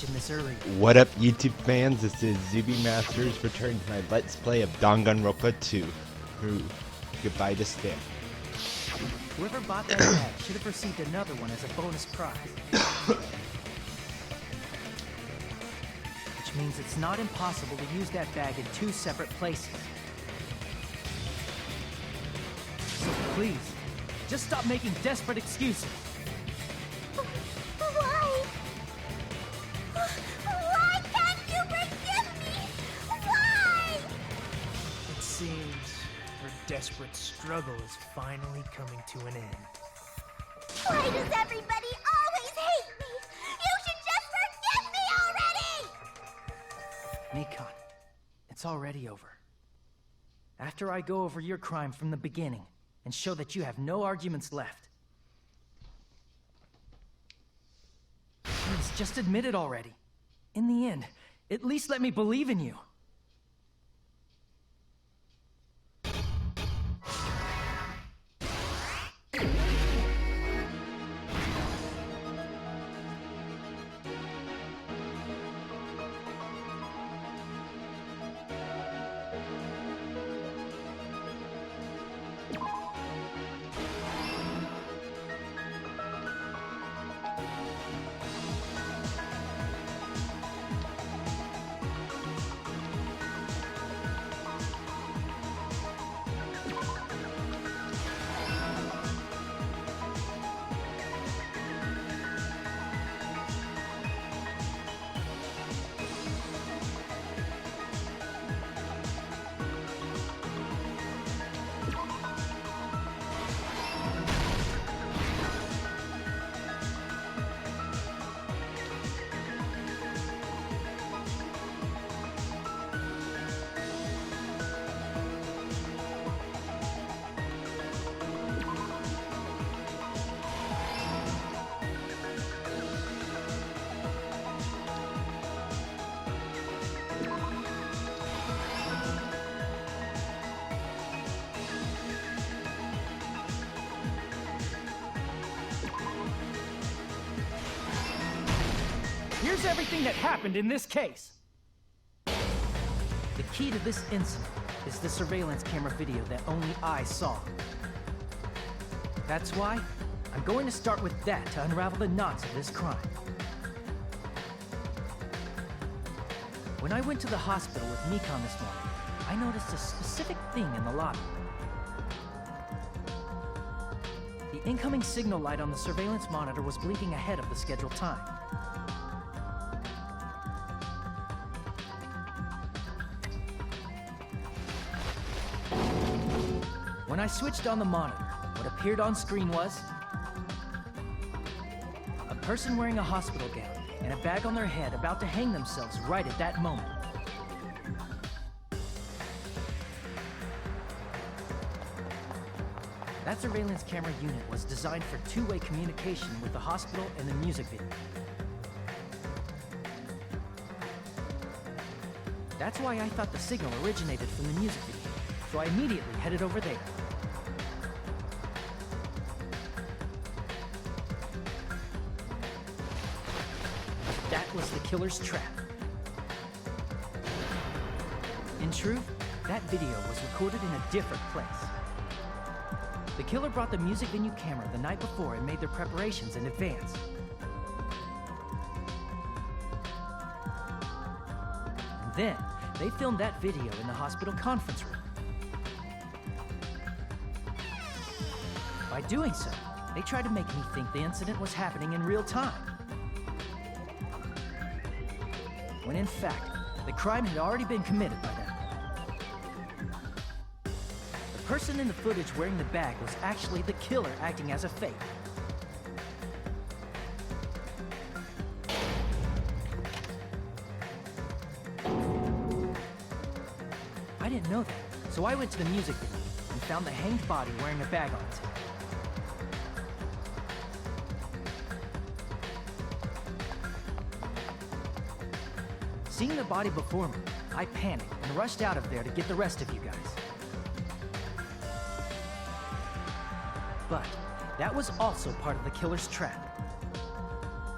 mentioned this earlier. What up, YouTube fans? This is Zuby Masters returning to my Let's Play of Danganronpa 2. Goodbye to Stan. Whoever bought that bag should have received another one as a bonus prize. Which means it's not impossible to use that bag in 2 separate places. So please, just stop making desperate excuses. Why? Why can't you forgive me? Why? It seems her desperate struggle is finally coming to an end. Why does everybody always hate me? You should just forgive me already! Nikon, it's already over. After I go over your crime from the beginning and show that you have no arguments left. Please, just admit it already. In the end, at least let me believe in you. Here's everything that happened in this case. The key to this incident is the surveillance camera video that only I saw. That's why I'm going to start with that to unravel the knots of this crime. When I went to the hospital with Nikon this morning, I noticed a specific thing in the lobby. The incoming signal light on the surveillance monitor was blinking ahead of the scheduled time. When I switched on the monitor, what appeared on screen was a person wearing a hospital gown and a bag on their head about to hang themselves right at that moment. That surveillance camera unit was designed for two-way communication with the hospital and the music video. That's why I thought the signal originated from the music video, so I immediately headed over there. That was the killer's trap. In truth, that video was recorded in a different place. The killer brought the music venue camera the night before and made their preparations in advance. And then, they filmed that video in the hospital conference room. By doing so, they tried to make me think the incident was happening in real time. When in fact, the crime had already been committed by that point. The person in the footage wearing the bag was actually the killer acting as a fake. I didn't know that, so I went to the music video and found the hanged body wearing a bag on its head. Seeing the body before me, I panicked and rushed out of there to get the rest of you guys. But that was also part of the killer's trap.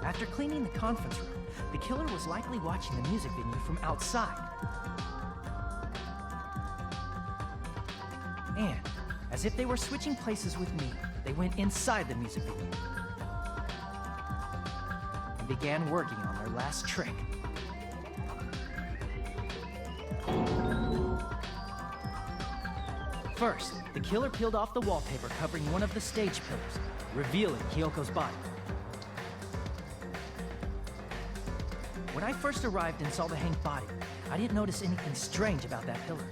After cleaning the conference room, the killer was likely watching the music venue from outside. And, as if they were switching places with me, they went inside the music venue and began working on their last trick. First, the killer peeled off the wallpaper covering one of the stage pillars, revealing Hyoko's body. When I first arrived and saw the hanged body, I didn't notice anything strange about that pillar.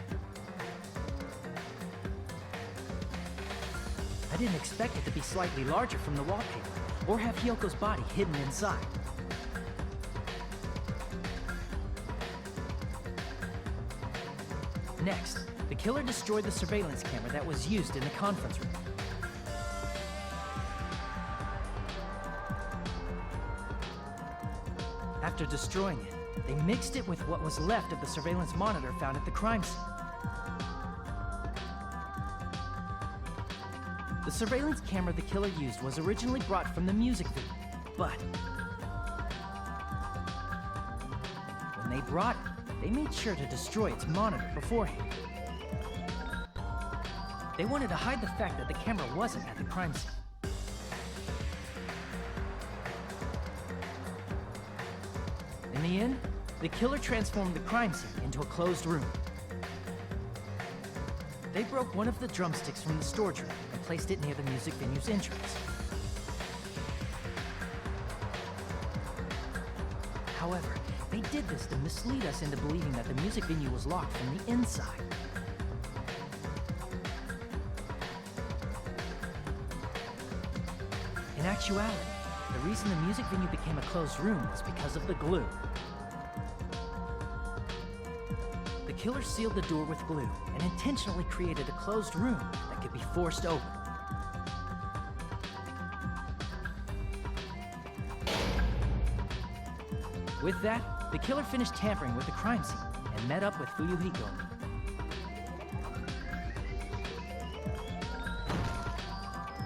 I didn't expect it to be slightly larger from the wallpaper, or have Hyoko's body hidden inside. Next, the killer destroyed the surveillance camera that was used in the conference room. After destroying it, they mixed it with what was left of the surveillance monitor found at the crime scene. The surveillance camera the killer used was originally brought from the music video, but when they brought it, they made sure to destroy its monitor beforehand. They wanted to hide the fact that the camera wasn't at the crime scene. In the end, the killer transformed the crime scene into a closed room. They broke one of the drumsticks from the storage room and placed it near the music venue's entrance. However, they did this to mislead us into believing that the music venue was locked from the inside. In actuality, the reason the music venue became a closed room was because of the glue. The killer sealed the door with glue and intentionally created a closed room that could be forced open. With that, the killer finished tampering with the crime scene and met up with Fuyuhiko and me.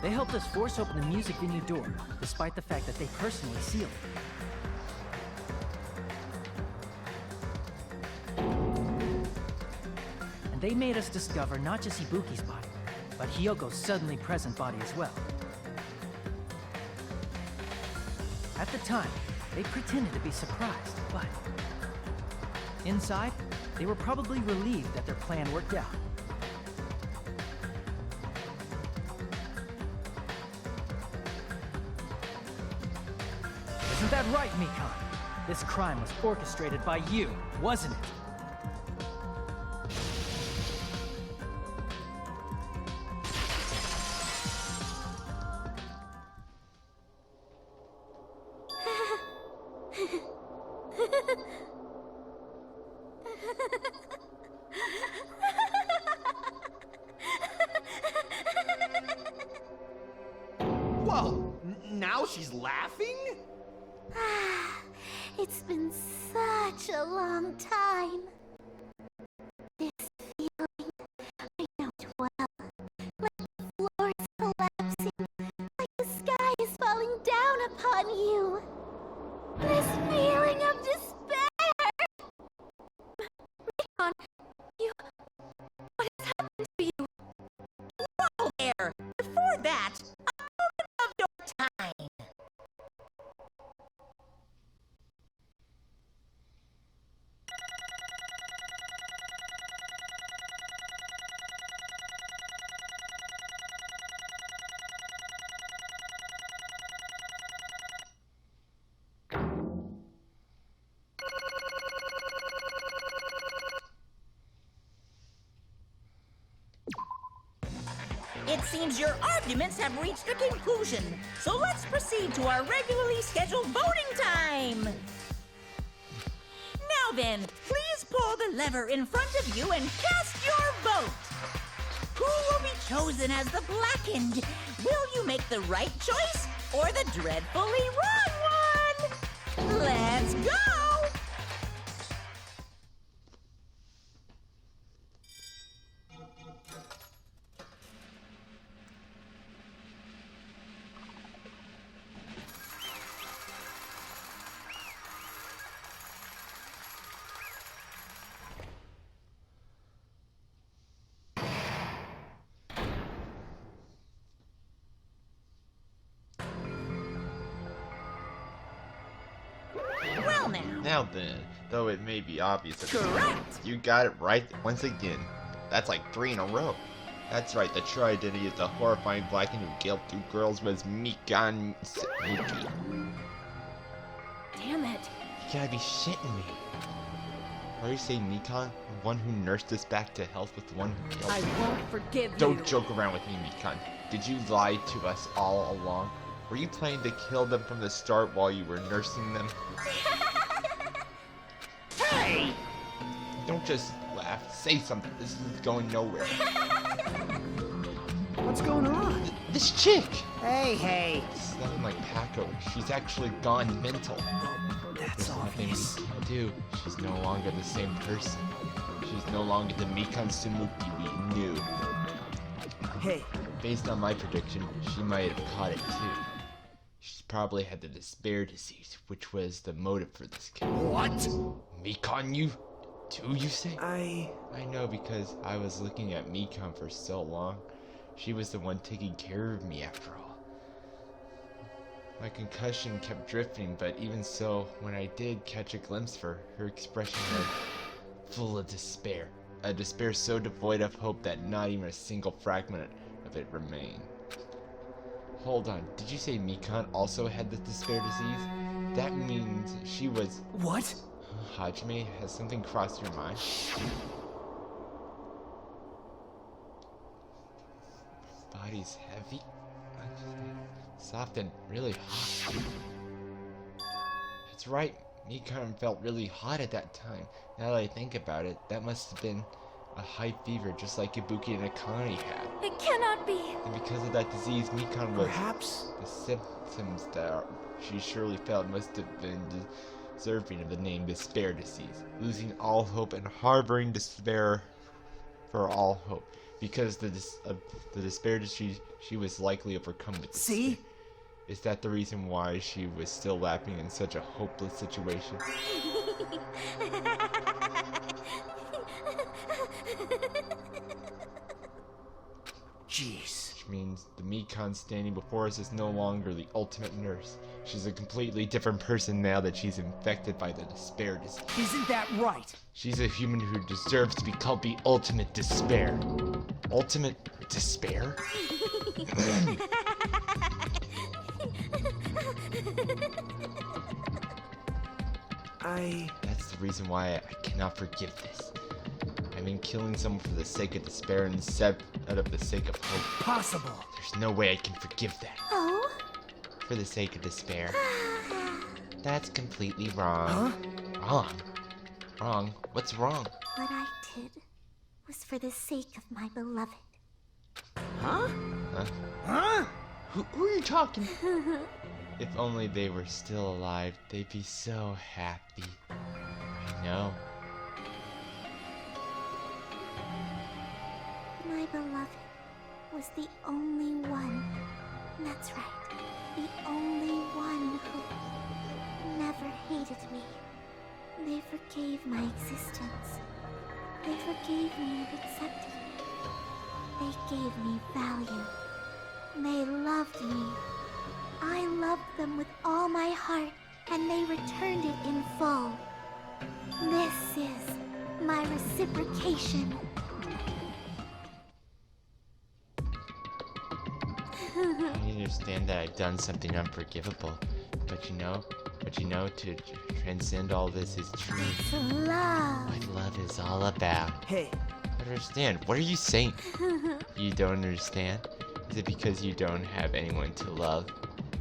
They helped us force open the music venue door, despite the fact that they personally sealed it. And they made us discover not just Ibuki's body, but Hyoko's suddenly present body as well. At the time, they pretended to be surprised, but inside, they were probably relieved that their plan worked out. Isn't that right, Mikan? This crime was orchestrated by you, wasn't it? Whoa! Now she's laughing? It's been such a long time. This feeling, I know it well. Like the floor is collapsing, like the sky is falling down upon you. This feeling of despair! Mikon, what has happened to you? Whoa there! Before that, a moment of your time. It seems your arguments have reached a conclusion, so let's proceed to our regularly scheduled voting time. Now then, please pull the lever in front of you and cast your vote. Who will be chosen as the blackened? Will you make the right choice or the dreadfully wrong one? Let's go! well now. Now then, though it may be obvious at Correct. you got it right once again. That's like 3 in a row. That's right, the true identity of the horrifying blackened who killed 2 girls was Mikan Sanuki. Damn it. You gotta be shitting me. Are you saying Mikan, the one who nursed us back to health, was the one who killed I us? won't forgive you. Don't joke around with me, Mikan. Did you lie to us all along? Were you planning to kill them from the start while you were nursing them? Hey! Don't just laugh. Say something. This is going nowhere. What's going on? This chick! Hey. It's nothing like Paco. She's actually gone mental. That's There's nothing we obvious. can do. She's no longer the same person. She's no longer the Mikan Sanuki we knew. Hey, Based on my prediction, she might have caught it too. She's probably had the despair disease, which was the motive for this kill. what? Mikan, you too, you say? I know because I was looking at Mikan for so long. She was the one taking care of me after all. My concussion kept drifting, but even so, when I did catch a glimpse of her, her expression was full of despair. A despair so devoid of hope that not even a single fragment of it remained. Hold on, did you say Mikan also had the despair disease? That means she was... what? Hajime, has something crossed your mind? Body's heavy, soft and really hot. That's right, Mikan felt really hot at that time. Now that I think about it, that must have been a high fever just like Ibuki and Akane had. It cannot be. And because of that disease, Mikan was... Perhaps. The symptoms that she surely felt must have been deserving of the name despair disease. Losing all hope and harboring despair for all hope. Because of the despair disease, she was likely overcome with despair. See? Is that the reason why she was still laughing in such a hopeless situation? Jeez. Which means the Mikan standing before us is no longer the ultimate nurse. She's a completely different person now that she's infected by the despair disease. Isn't that right? She's a human who deserves to be called the ultimate despair. Ultimate despair? That's the reason why I cannot forgive this. I mean, killing someone for the sake of despair instead of the sake of hope. Possible. There's no way I can forgive that. Oh? For the sake of despair. That's completely wrong. Huh? Wrong? What's wrong? What I did was for the sake of my beloved. Huh? Huh? Who are you talking? If only they were still alive, they'd be so happy. I know. My beloved was the only one. That's right. The only one who never hated me. They forgave my existence. They forgave me and accepted me. They gave me value. They loved me. I loved them with all my heart, and they returned it in full. This is my reciprocation. I understand that I've done something unforgivable, but you know, to transcend all this is true. It's love. What love is all about. Hey, I don't understand. What are you saying? You don't understand? Is it because you don't have anyone to love?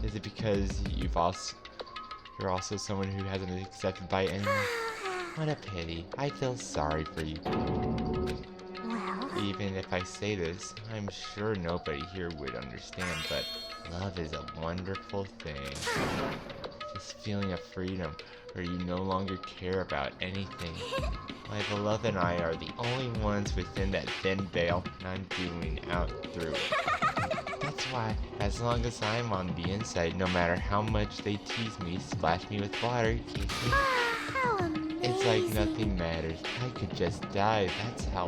Is it because you're also someone who hasn't been accepted by anyone? What a pity. I feel sorry for you. Well, Even if I say this, I'm sure nobody here would understand, but love is a wonderful thing. This feeling of freedom, where you no longer care about anything. My beloved and I are the only ones within that thin veil, and I'm feeling out through it. That's why, as long as I'm on the inside, no matter how much they tease me, splash me with water, kiss me, how amazing. it's like nothing matters. I could just die. That's how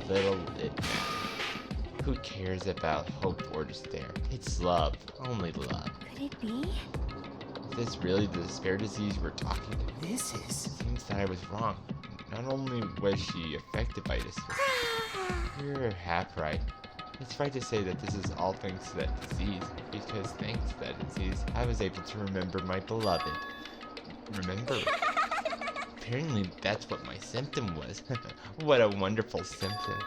little it matters. Who cares about hope or despair? It's love. Only love. Could it be? Is this really the despair disease we're talking about? This is... It seems that I was wrong. Not only was she affected by this, you're half right. It's right to say that this is all thanks to that disease, because thanks to that disease, I was able to remember my beloved. Remember? Apparently that's what my symptom was. What a wonderful symptom.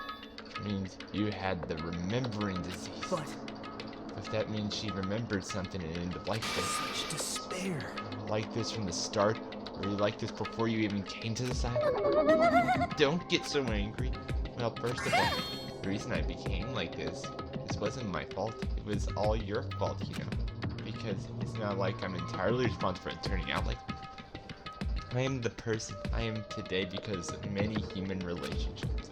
Which means you had the remembering disease. But... If that means she remembered something and ended up like this. such despair. Like this from the start? Or you like this before you even came to this island? Don't get so angry. Well, first of all, the reason I became like this wasn't my fault. It was all your fault, you know. Because it's not like I'm entirely responsible for it turning out like this. I am the person I am today because of many human relationships.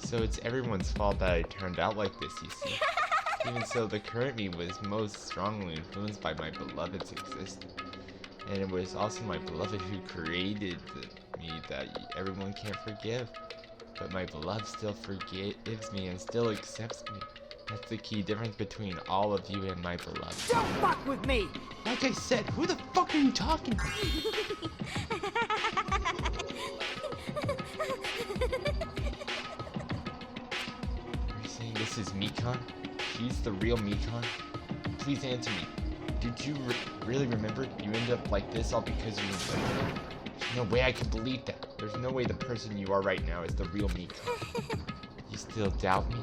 So it's everyone's fault that I turned out like this, you see. Even so, the current me was most strongly influenced by my beloved's existence. And it was also my beloved who created me that everyone can't forgive. But my beloved still forgives me and still accepts me. That's the key difference between all of you and my beloved. Don't fuck with me! Like I said, who the fuck are you talking to? Are you saying this is Mikon? She's the real Mikon? Please answer me. Did you really remember? You ended up like this all because you remembered? There's no way I can believe that. There's no way the person you are right now is the real Mikon. You still doubt me?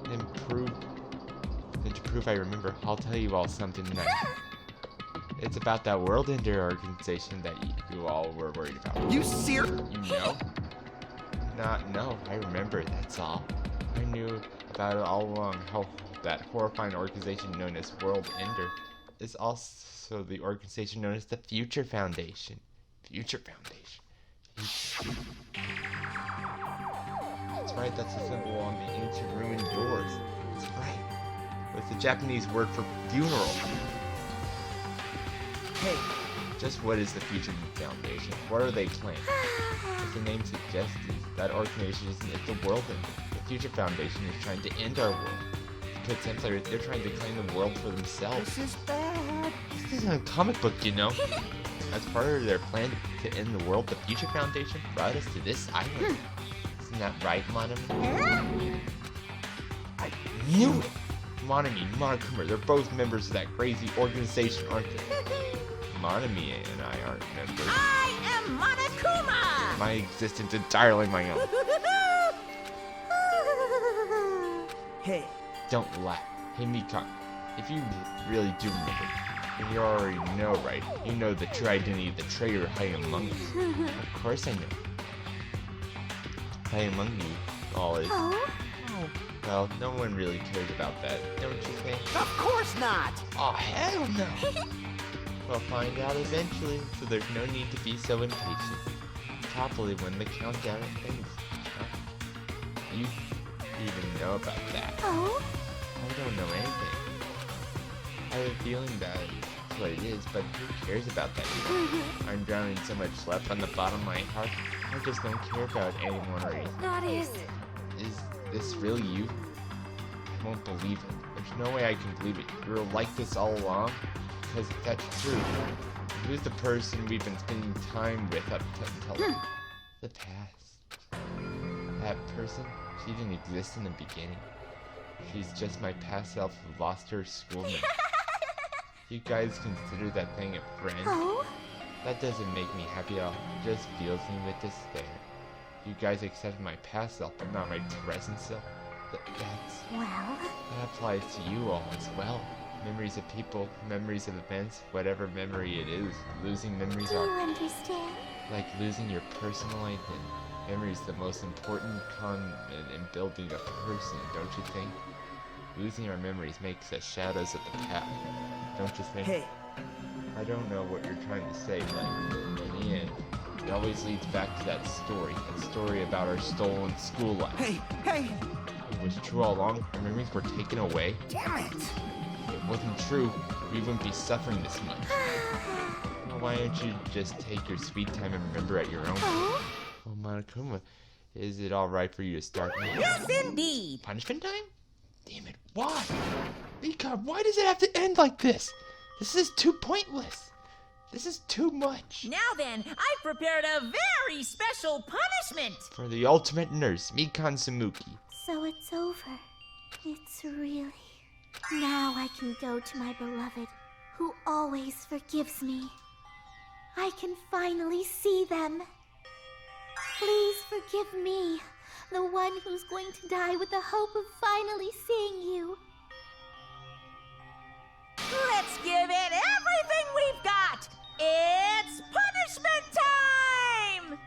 Then to prove I remember, I'll tell you all something next. It's about that World Ender organization that you all were worried about. You serious? You know? No, I remember, that's all. I knew about it all along, how that horrifying organization known as World Ender is also the organization known as the Future Foundation. Future Foundation. That's right, that's the symbol on the ancient ruined doors. That's right. It's the Japanese word for funeral. Hey, Just what is the Future Foundation? What are they planning? As the name suggests, that organization isn't it the world ender. The Future Foundation is trying to end our world. To put simply, they're trying to claim the world for themselves. this is bad. This isn't a comic book, you know. As part of their plan to end the world, the Future Foundation brought us to this island. Isn't that right, Monami? I knew it! Monami and Monokuma, they're both members of that crazy organization, aren't they? Monami and I aren't members. I am Monokuma! My existence entirely my own. Hey, Don't laugh. Hey, Mikon, if you really do remember, and you already know, right? You know the true identity of the traitor hiding among us. Of course I know. Hiding among you all is... Oh? Well, no one really cares about that, don't you think? Of course not! Oh, hell no! We'll find out eventually, so there's no need to be so impatient. Probably when the countdown ends. Huh? You even know about that. Oh? I don't know anything. I have a feeling that's what it is, but who cares about that? I'm drowning so much left on the bottom of my heart, I just don't care about anyone or anything. That is... Is this really you? I won't believe it. There's no way I can believe it. You were like this all along? Because if that's true, who's the person we've been spending time with up until the past? That person? She didn't exist in the beginning. She's just my past self who lost her schoolmate. You guys consider that thing a friend? Oh? That doesn't make me happy at all. It just fills me with despair. You guys accept my past self, but not my present self. Well? That applies to you all as well. Memories of people, memories of events, whatever memory it is. Losing memories Do you are understand? like losing your personal identity. Memory is the most important component in building a person, don't you think? Losing our memories makes us shadows of the past, don't you think? hey, I don't know what you're trying to say, but in the end, it always leads back to that story about our stolen school life. Hey, hey! It was true all along, our memories were taken away. Damn it! If it wasn't true, we wouldn't be suffering this much. Well, why don't you just take your sweet time and remember at your own pace? Oh? Oh, Monokuma, is it alright for you to start me? Yes, indeed! Punishment time? Damn it, why? Mika, why does it have to end like this? This is too pointless. This is too much. Now then, I've prepared a very special punishment. For the ultimate nurse, Mikan Samuki. So it's over. It's really... Now I can go to my beloved, who always forgives me. I can finally see them. Please forgive me, the one who's going to die with the hope of finally seeing you. Let's give it everything we've got. It's punishment time!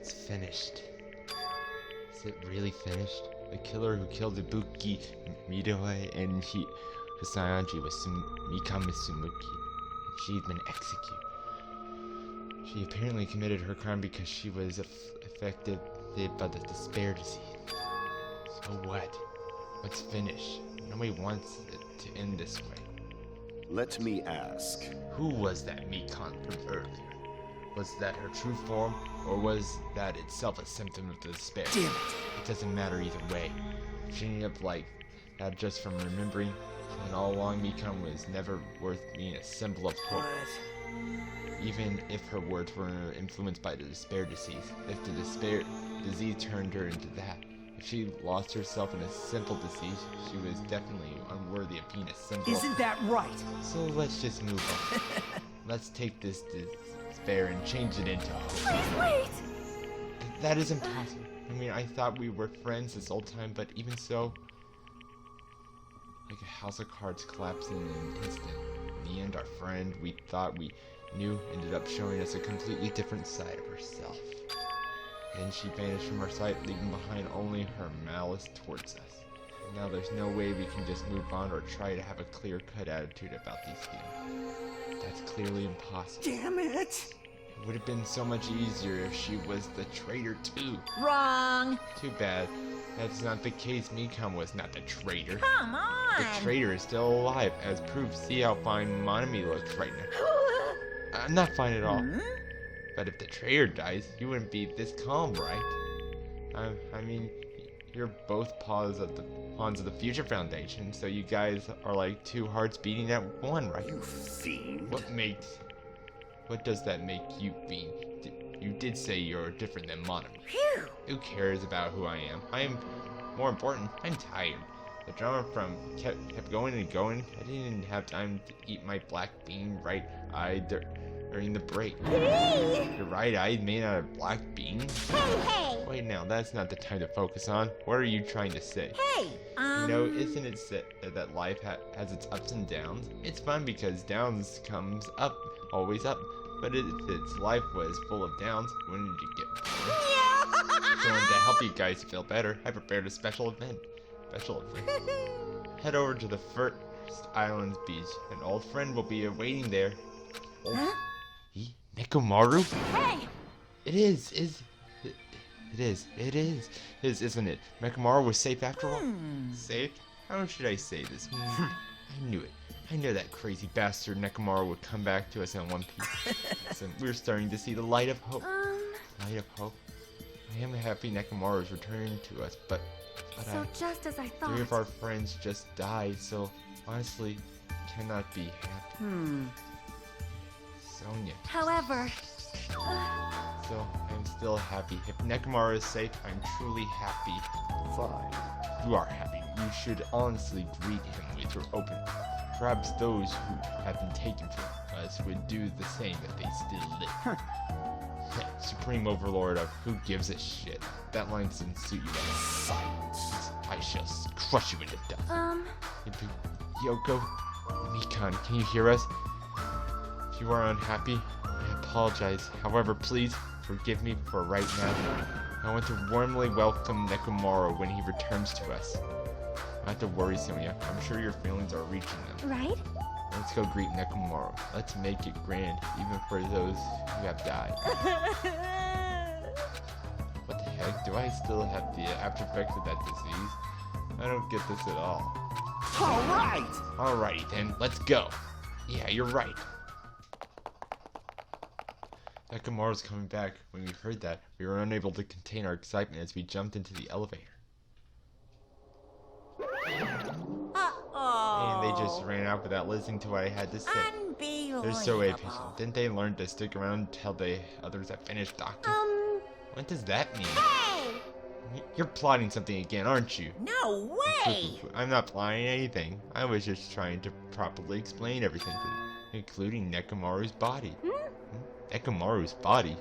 It's finished. Is it really finished? The killer who killed Ibuki, Midori, and Hisayanji was Mikami Samuki. She'd been executed. She apparently committed her crime because she was affected by the despair disease. So what? What's finished? Nobody wants it to end this way. Let me ask. Who was that Mikan from earlier? Was that her true form, or was that itself a symptom of the despair? Damn it. It doesn't matter either way. If she ended up like that just from remembering, then all along Mikan was never worth being a symbol of hope. What? Even if her words were influenced by the despair disease, if the despair disease turned her into that, if she lost herself in a simple disease, she was definitely unworthy of being a symbol. Isn't that right? So let's just move on. Let's take this despair and change it into hope. Please wait! That is impossible. I mean, I thought we were friends this whole time, but even so, like a house of cards collapsing in an instant. In the end, our friend we thought we knew ended up showing us a completely different side of herself. And she vanished from our sight, leaving behind only her malice towards us. And now there's no way we can just move on or try to have a clear-cut attitude about these feelings. That's clearly impossible. Damn it! It would have been so much easier if she was the traitor too. Wrong. Too bad. That's not the case. Mikan was not the traitor. Come on. The traitor is still alive, as proof. See how fine Monami looks right now. I'm not fine at all. But if the traitor dies, you wouldn't be this calm, right? I mean, you're both pawns of the Future Foundation, so you guys are like two hearts beating at one, right? You fiend. What does that make you fiend? You did say you're different than Monami. Phew. Who cares about who I am? I am more important. I'm tired. The drama kept going and going. I didn't even have time to eat my black bean right eye during the break. Your right eye made out of black beans? Hey. Wait now, that's not the time to focus on. What are you trying to say? Hey. You know, isn't it said that life has its ups and downs? It's fun because downs comes up, always up. But if its life was full of downs, wouldn't you get bored? So to help you guys feel better, I prepared a special event. Head over to the first island's beach. An old friend will be awaiting there. Huh? Nekomaru? Hey. It is, isn't it? Nekomaru was safe after all? Safe? How should I say this? I knew it. I knew that crazy bastard Nekomaru would come back to us in One Piece. So we're starting to see the light of hope. Light of hope? I am happy Nekomaru is returning to us, but So just as I thought. 3 of our friends just died, so honestly, cannot be happy. Sonia. However, So I'm I'm still happy. If Nekomaru is safe, I'm truly happy. Fine. You are happy. You should honestly greet him with your open arms. Perhaps those who have been taken from us would do the same if they still live. Supreme Overlord of who gives a shit. That line doesn't suit you. Silence. I shall crush you into dust. Yoko, Mikan, can you hear us? If you are unhappy, I apologize. However, please forgive me for right now. I want to warmly welcome Nekomaru when he returns to us. Not to worry, Sonia. I'm sure your feelings are reaching them. Right? Let's go greet Nekomaru. Let's make it grand, even for those who have died. What the heck? Do I still have the after effects of that disease? I don't get this at all. Alright! Alrighty then, let's go. Yeah, you're right. Nekomaru's coming back. When we heard that, we were unable to contain our excitement as we jumped into the elevator. Uh-oh. And they just ran out without listening to what I had to say. Unbelievable. They're so impatient. Didn't they learn to stick around until the others have finished docking? What does that mean? Hey! You're plotting something again, aren't you? No way! I'm not plotting anything. I was just trying to properly explain everything to them, including Nekomaru's body. Nekomaru's body?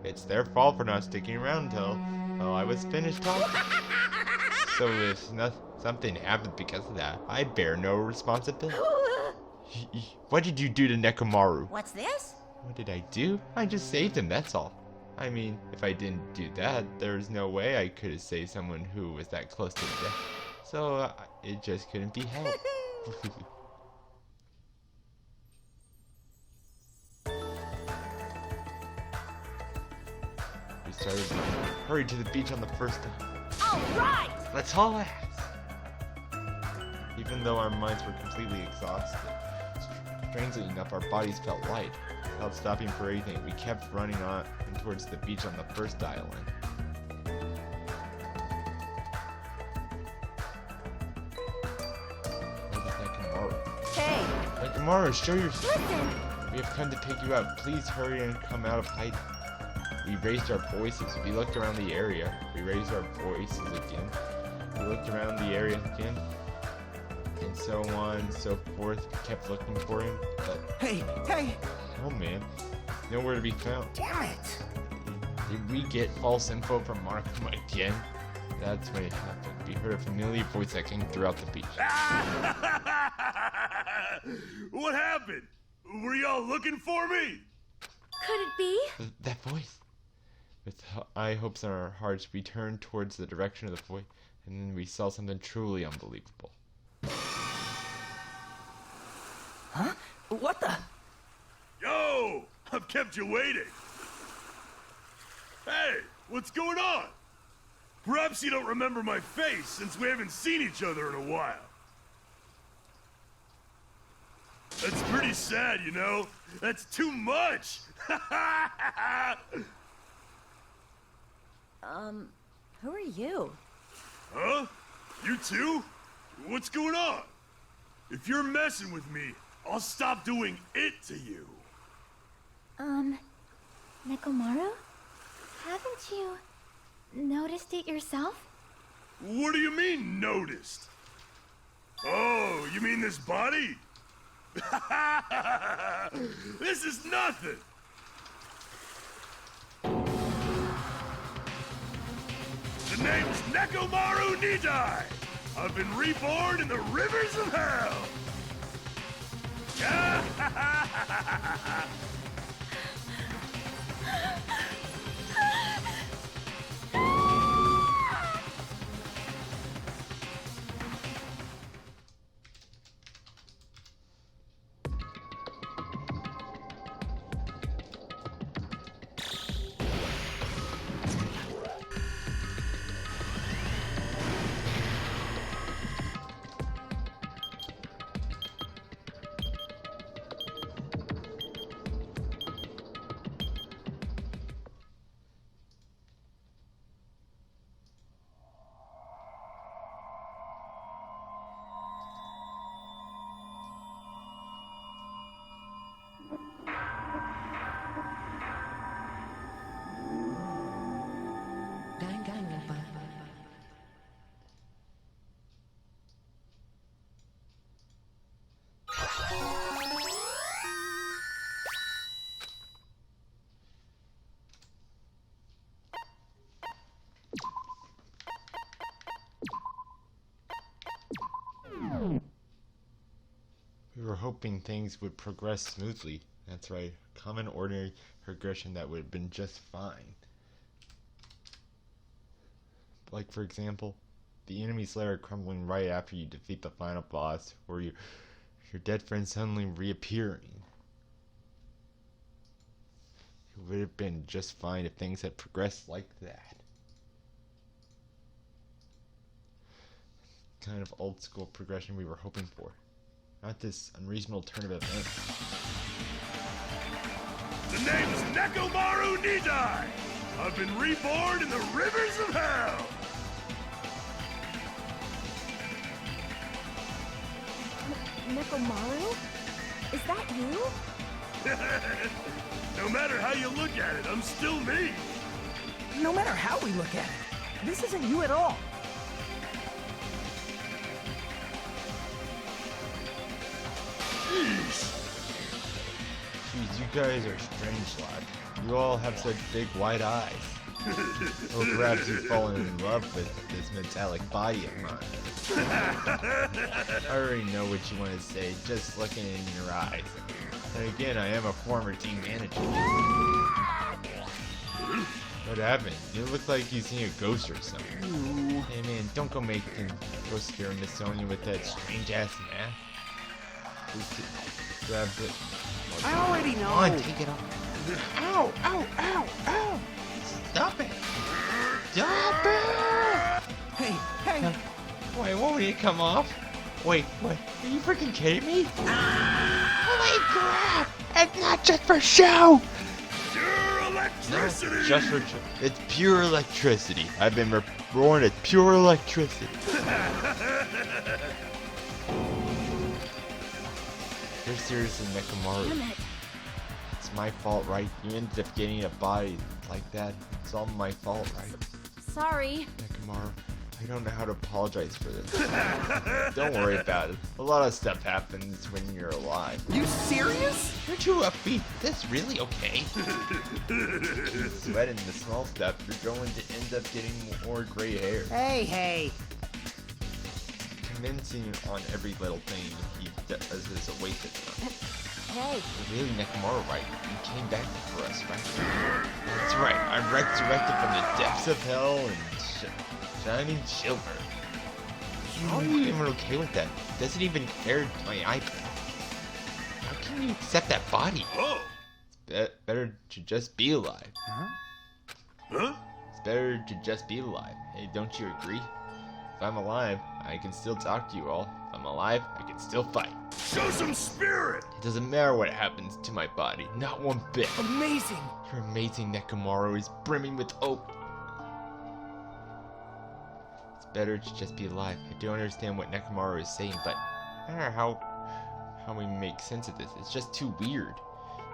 It's their fault for not sticking around until I was finished talking. So if something happened because of that, I bear no responsibility. What did you do to Nekomaru? What's this? What did I do? I just saved him, that's all. I mean, if I didn't do that, there's no way I could have saved someone who was that close to death. So it just couldn't be helped. We started to hurry to the beach on the first day. All right! Let's haul ass! Even though our minds were completely exhausted, strangely enough, our bodies felt light. Without stopping for anything, we kept running on and towards the beach on the first island. Where is Nekomaru? Hey! Nekomaru, show yourself! Listen! We have come to pick you up. Please hurry and come out of hiding. We raised our voices. We looked around the area. We raised our voices again. We looked around the area again. And so on and so forth. We kept looking for him, but Hey, hey! oh man, nowhere to be found. Damn it! Did we get false info from Markham again? That's when it happened. We heard a familiar voice echoing throughout the beach. What happened? Were y'all looking for me? Could it be? That voice. With high hopes in our hearts, we turned towards the direction of the voice, and then we saw something truly unbelievable. Huh? What the? Yo! I've kept you waiting. Hey, what's going on? Perhaps you don't remember my face since we haven't seen each other in a while. That's pretty sad, you know? That's too much! Who are you? Huh? You too? What's going on? If you're messing with me, I'll stop doing it to you. Nekomaru? Haven't you noticed it yourself? What do you mean, noticed? Oh, you mean this body? This is nothing! The name's Nekomaru Nidai! I've been reborn in the rivers of hell! hoping things would progress smoothly. That's right, common ordinary progression that would have been just fine. Like, for example, the enemy's lair crumbling right after you defeat the final boss, or your dead friend suddenly reappearing. It would have been just fine if things had progressed like that. Kind of old school progression we were hoping for. Not this unreasonable turn of events. The name's Nekomaru Nidai! I've been reborn in the rivers of hell! Nekomaru? Is that you? No matter how you look at it, I'm still me! No matter how we look at it, this isn't you at all. Jeez, you guys are strange lot. You all have such big white eyes. Or perhaps you've fallen in love with this metallic body of mine. I already know what you want to say, just looking in your eyes. And again, I am a former team manager. What happened? You look like you've seen a ghost or something. Hey man, don't go scare Miss Sonia with that strange ass mask. Grab it. I already know. Come on, take it off. Ow, ow, ow, ow. Stop it. Stop it. Hey. Wait, what would it come off? Wait, what? Are you freaking kidding me? Holy crap! It's not just for show! Pure electricity! No, just for it's pure electricity. I've been reborn as pure electricity. You're seriously Nekomaru. Damn it. It's my fault, right? You ended up getting a body like that. It's all my fault, right? Sorry. Nekomaru, I don't know how to apologize for this. Don't worry about it. A lot of stuff happens when you're alive. You serious? You're too upbeat. That's really okay. Sweating the small stuff, you're going to end up getting more gray hair. Hey. Commencing on every little thing he does is a waste of time. Hey. You're really Nekomaru, right? You came back for us, right? That's right. I'm resurrected from the depths of hell and shining silver. How are you even okay with that? It doesn't even compare to my iPad. How can you accept that body? Oh! It's better to just be alive. Huh? It's better to just be alive. Hey, don't you agree? If I'm alive, I can still talk to you all. If I'm alive, I can still fight. Show some spirit! It doesn't matter what happens to my body. Not one bit. Amazing! Your amazing Nekomaru is brimming with hope. It's better to just be alive. I don't understand what Nekomaru is saying, but I don't know how we make sense of this. It's just too weird.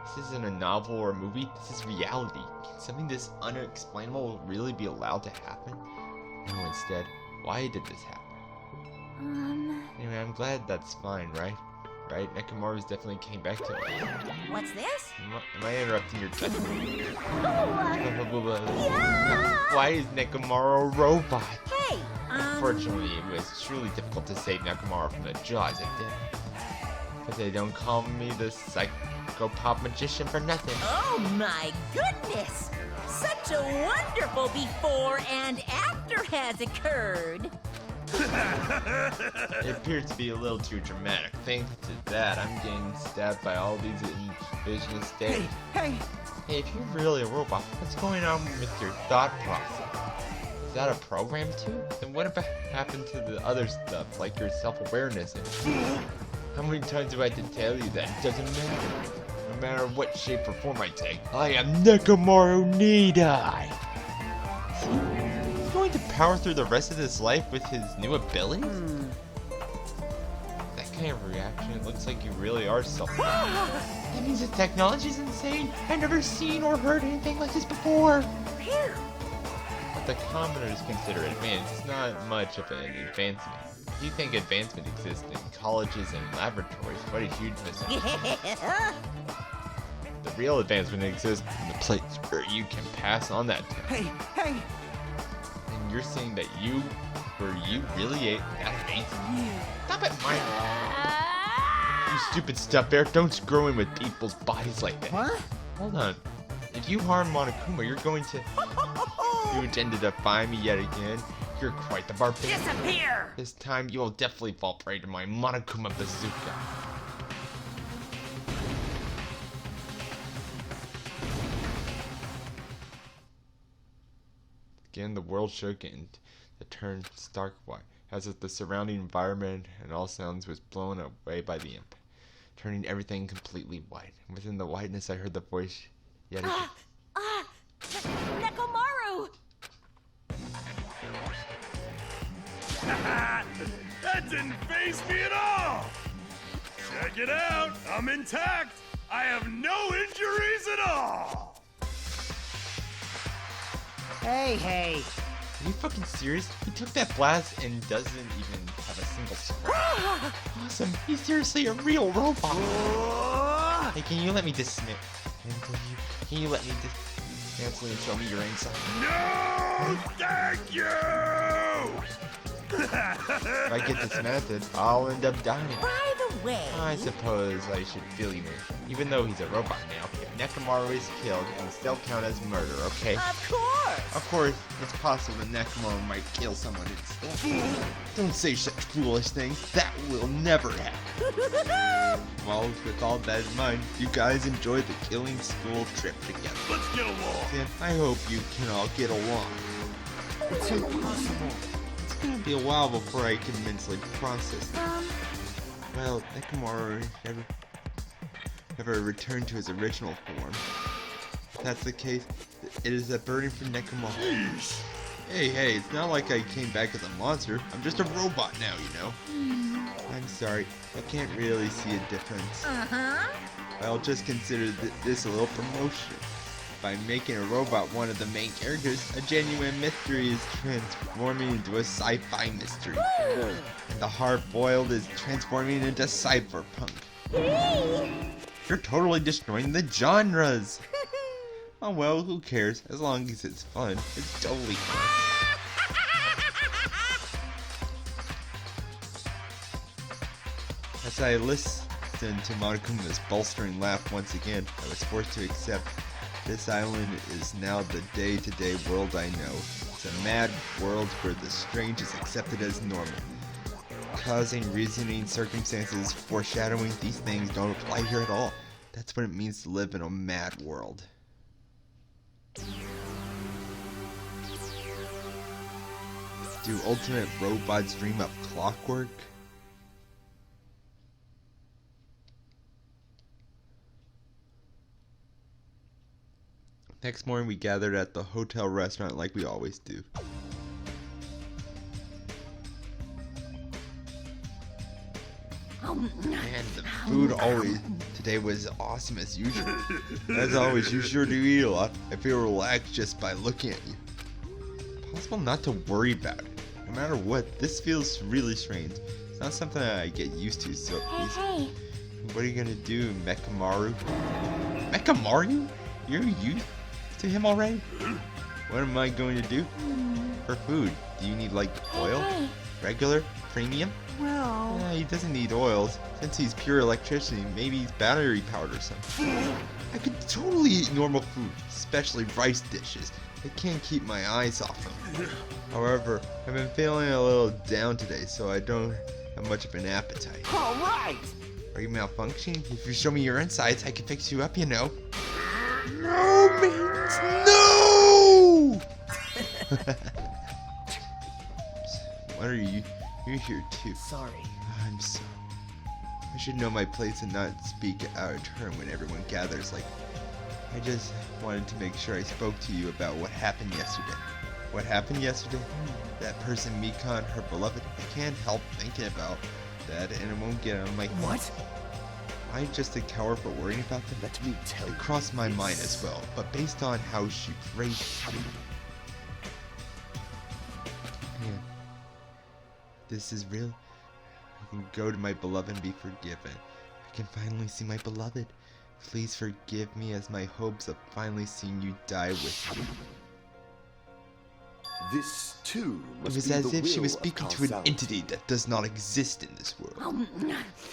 This isn't a novel or a movie. This is reality. Can something this unexplainable really be allowed to happen? No, instead, why did this happen? Anyway, I'm glad that's fine, right? Right? Nekomaru's definitely came back to me. What's this? Am I interrupting your judgment? Yeah! Why is Nekomaru a robot? Hey, Unfortunately, it was truly difficult to save Nekomaru from the jaws it did. But they don't call me the psychopop magician for nothing. Oh my goodness! Such a wonderful before and after has occurred. It appears to be a little too dramatic. Thanks to that, I'm getting stabbed by all these envisioned stares. Hey. Hey, if you're really a robot, what's going on with your thought process? Is that a program too? Then what about happened to the other stuff, like your self-awareness? How many times do I have to tell you that? It doesn't matter. No matter what shape or form I take, I am Nekomaru Nidai. He's going to power through the rest of his life with his new abilities? That kind of reaction, it looks like you really are self-aware. That means the technology's insane. I've never seen or heard anything like this before. Here. But the commoners consider it advanced. It's not much of an advancement. If you think advancement exists in colleges and laboratories, what a huge mistake. The real advancement exists in the place where you can pass on that test. Hey. And you're saying that were you really that amazing? Stop it, Mike. You stupid stuff bear, don't screw in with people's bodies like that. What? Hold on. If you harm Monokuma, you're going to... You intend to defy me yet again? You're quite the barbarian. Disappear! This time, you will definitely fall prey to my Monokuma bazooka. Again, the world shook and it turned stark white, as if the surrounding environment and all sounds was blown away by the imp, turning everything completely white. And within the whiteness, I heard the voice yet again. Nekomaru! That didn't faze me at all! Check it out, I'm intact! I have no injuries at all! Hey. Are you fucking serious? He took that blast and doesn't even have a single scratch. Awesome, he's seriously a real robot. Hey, can you let me dismiss? Can you let me dismantle and show me your insight? No, thank you! If I get dismantled, I'll end up dying. By the way... I suppose I should feel you, even though he's a robot now. If Nekomaru is killed, it will still count as murder, okay? Of course! Of course, it's possible that Nekomaru might kill someone instead. Don't say such foolish things. That will never happen. Well, with all that in mind, you guys enjoy the killing school trip together. Let's get along! And I hope you can all get along. It's impossible. It's gonna be a while before I can mentally process this. Well, Nekomaru never returned to his original form. If that's the case, it is a burden for Nekomaru. Hey, it's not like I came back as a monster. I'm just a robot now, you know? I'm sorry, I can't really see a difference. I'll just consider this a little promotion. By making a robot one of the main characters, a genuine mystery is transforming into a sci-fi mystery. And the hard-boiled is transforming into cyberpunk. You're totally destroying the genres! Oh well, who cares? As long as it's fun. It's totally fun. As I listened to Monokuma's bolstering laugh once again, I was forced to accept this island is now the day-to-day world I know. It's a mad world where the strange is accepted as normal. Causing, reasoning, circumstances, foreshadowing, these things don't apply here at all. That's what it means to live in a mad world. Do ultimate robots dream of clockwork? Next morning we gathered at the hotel restaurant like we always do. Man, the food today was awesome as usual. As always, you sure do eat a lot. I feel relaxed just by looking at you. Possible not to worry about it. No matter what, this feels really strange. It's not something that I get used to, so easy. What are you gonna do, Mechamaru? Mechamaru? You're used to him already? What am I going to do? For food, do you need like oil? Regular? Premium? Well... Yeah, he doesn't need oils. Since he's pure electricity, maybe he's battery powered or something. I could totally eat normal food, especially rice dishes. I can't keep my eyes off them. However, I've been feeling a little down today, so I don't have much of an appetite. Alright! Are you malfunctioning? If you show me your insides, I can fix you up, you know. No means no! What are you? You're here too. Sorry. I'm sorry. I should know my place and not speak out of turn when everyone gathers like... I just wanted to make sure I spoke to you about what happened yesterday. What happened yesterday? That person, Mikan, her beloved, I can't help thinking about that and it won't get on my... What? Am I just a coward for worrying about them? Let me tell you. It crossed my mind as well, but based on how she raised me... Man, this is real. I can go to my beloved and be forgiven. I can finally see my beloved. Please forgive me as my hopes of finally seeing you die with me. This, too, It must was be as the if she will was of speaking to an causality. entity that does not exist in this world.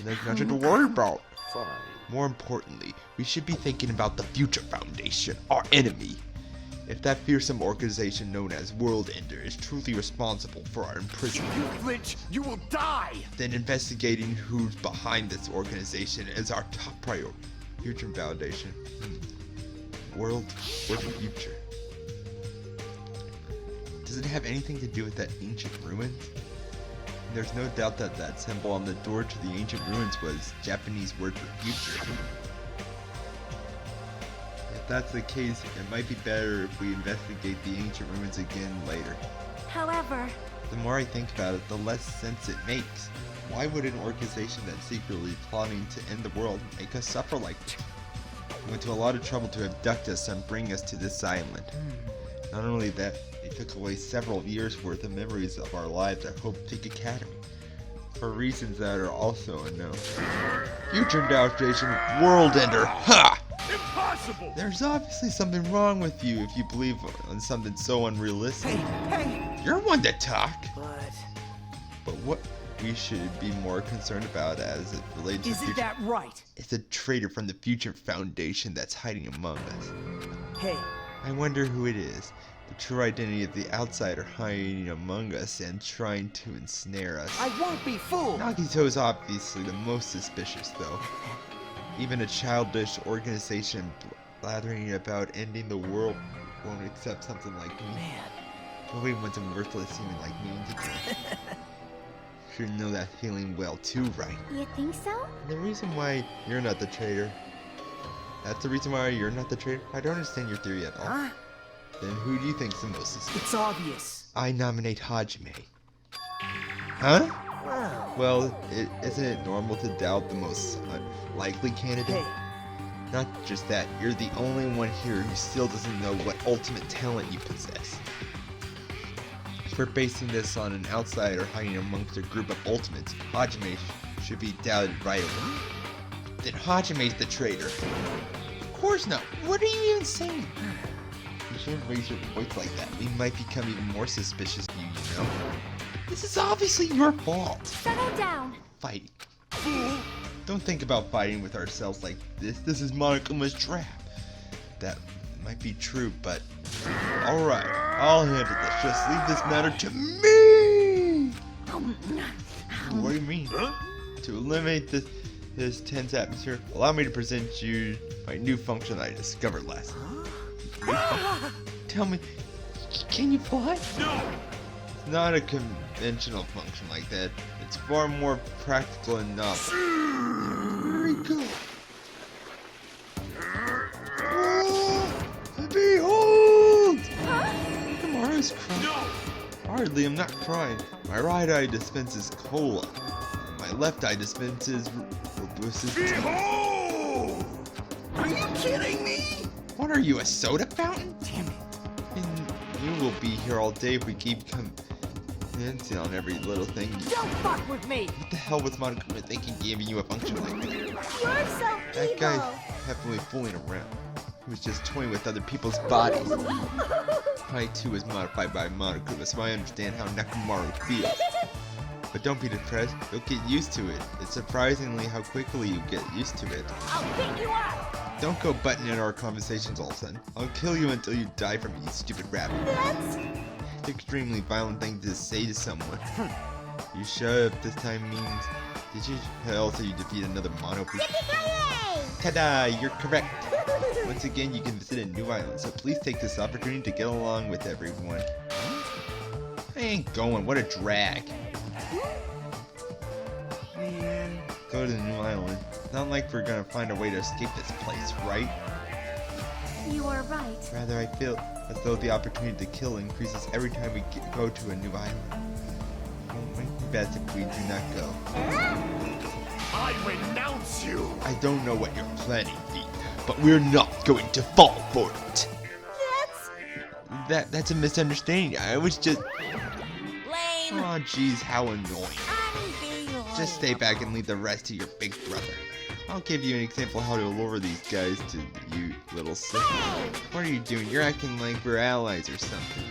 There's nothing to worry about. Fine. More importantly, we should be thinking about the Future Foundation, our enemy. If that fearsome organization known as World Ender is truly responsible for our imprisonment, You flinch, you will die! then investigating who's behind this organization is our top priority. Future Foundation. World or the future? Does it have anything to do with that ancient ruins? There's no doubt that that symbol on the door to the ancient ruins was Japanese word for future. If that's the case, it might be better if we investigate the ancient ruins again later. However, The more I think about it, the less sense it makes. Why would an organization that's secretly plotting to end the world make us suffer like this? They went to a lot of trouble to abduct us and bring us to this island. Not only that, they took away several years worth of memories of our lives at Hope Peak Academy, for reasons that are also unknown. Future Foundation World Ender, ha! Impossible! There's obviously something wrong with you if you believe on something so unrealistic. Hey, You're one to talk. but But what we should be more concerned about as it relates to isn't future that right? is a traitor from the Future Foundation that's hiding among us. Hey, I wonder who it is. The true identity of the outsider hiding among us and trying to ensnare us. I won't be fooled. Nagito is obviously the most suspicious, though. Even a childish organization blathering about ending the world won't accept something like me. Man, Nobody wants a worthless human like me to do. Should know that feeling well too, right? you think so? And the reason why you're not the traitor. That's the reason why you're not the traitor? I don't understand your theory at all. huh? Then who do you think's the most suspicious? It's obvious. I nominate Hajime. Huh? Well, Well, isn't it normal to doubt the most likely candidate? hey, Not just that, you're the only one here who still doesn't know what ultimate talent you possess. If we're basing this on an outsider hiding amongst a group of ultimates, Hajime should be doubted right away. Then Hajime's the traitor. Of course not. What are you even saying? You shouldn't raise your voice like that. We might become even more suspicious of you, you know? This is obviously your fault. Settle down. Fighting. Don't think about fighting with ourselves like this. This is Monokuma's trap. That might be true, but alright, I'll handle this. Just leave this matter to me! What do you mean? To eliminate this tense atmosphere, allow me to present you my new function I discovered last night. Tell me, can you fly? No! It's not a conventional function like that. It's far more practical and novel. Here we go. Behold! Tomorrow's crying. No! Hardly, I'm not crying. My right eye dispenses cola. My left eye dispenses robustus. Behold! are you kidding me? What are you, a soda fountain? Damn it. And you will be here all day if we keep commenting on every little thing. Don't fuck with me. What the hell was Monokuma thinking giving you a function like that? You're so That evil. guy's definitely fooling around. He was just toying with other people's bodies. I too was modified by Monokuma, so I understand how Nekomaru feels. But don't be depressed, you'll get used to it. It's surprisingly how quickly you get used to it. I'll pick you up. Don't go butting in our conversations all of a sudden. I'll kill you until you die from me, you stupid rabbit. That's It's an extremely violent thing to say to someone. You shut up this time means... Did you tell so you defeat another mono piece? yippee-ki-yay! Ta-da! You're correct! Once again, you can visit a new island, so please take this opportunity to get along with everyone. I ain't going, what a drag. Man, Go to the new island. It's not like we're gonna find a way to escape this place, right? You are right. Rather, I feel as though the opportunity to kill increases every time we go to a new island. It might be best if we do not go. I renounce you! I don't know what you're planning, V, but we're not going to fall for it. That's a misunderstanding. I was just... Lame. Aw, jeez, how annoying. Unbelievable. Just stay back and leave the rest to your big brother. I'll give you an example of how to lure these guys to you, little sister. What are you doing? You're acting like we're allies or something.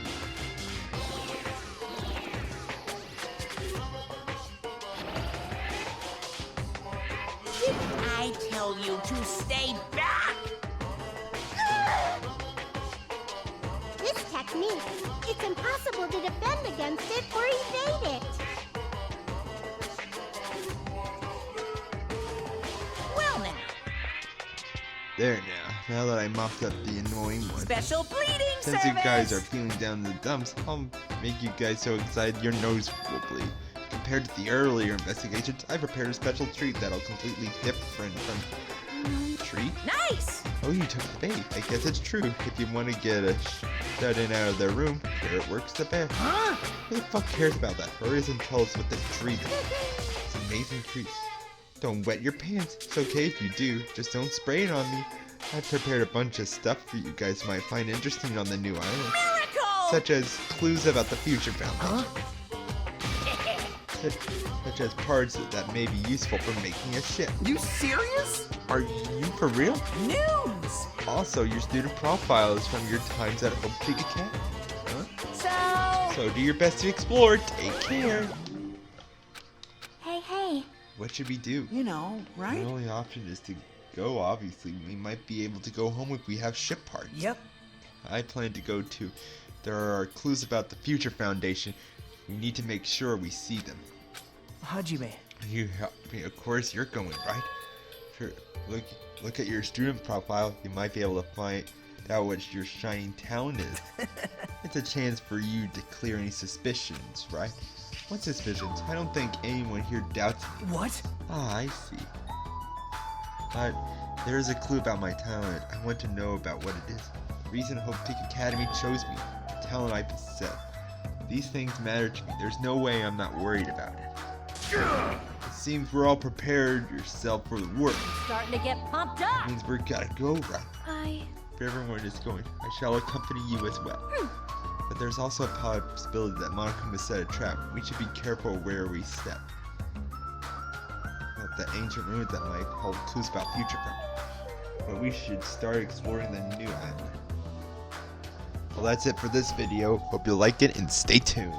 tell you to stay back! This technique, it's impossible to defend against it or evade it. Well now, There now that I mopped up the annoying one. special bleeding Since service! you guys are peeling down the dumps, I'll make you guys so excited your nose will bleed. Compared to the earlier investigations, I prepared a special treat that'll completely different from... Treat? Nice! Oh, you took the bait. I guess it's true. If you want to get a shut-in out of their room, there it works the best. Huh? Who the fuck cares about that? Hurry and tell us what this treat is. It's an amazing treat. Don't wet your pants. It's okay if you do. Just don't spray it on me. I've prepared a bunch of stuff for you guys might find interesting on the new island. Miracle! Such as clues about the Future Foundation. Such as parts that may be useful for making a ship. You serious? Are you for real? News! Also, your student profile is from your times at Hope Big Academy. Huh? So... So do your best to explore. Take care. Hey. What should we do? You know, right? The only option is to go, obviously. We might be able to go home if we have ship parts. Yep. I plan to go too. There are clues about the Future Foundation. We need to make sure we see them. Hajime. You help me. Of course, you're going, right? Sure. Look at your student profile. You might be able to find out what your shining talent is. It's a chance for you to clear any suspicions, right? What suspicions? I don't think anyone here doubts me. What? Ah, I see. But there is a clue about my talent. I want to know about what it is. The reason Hope Peak Academy chose me, the talent I possess. These things matter to me. There's no way I'm not worried about it. It seems we're all prepared yourself for the work. Starting to get pumped up. Means we're gotta go, right? If everyone is going, I shall accompany you as well. But there's also a possibility that Monokuma set a trap. We should be careful where we step. About the ancient ruins that might hold clues about future from. But we should start exploring the new island. Well, that's it for this video. Hope you liked it and stay tuned.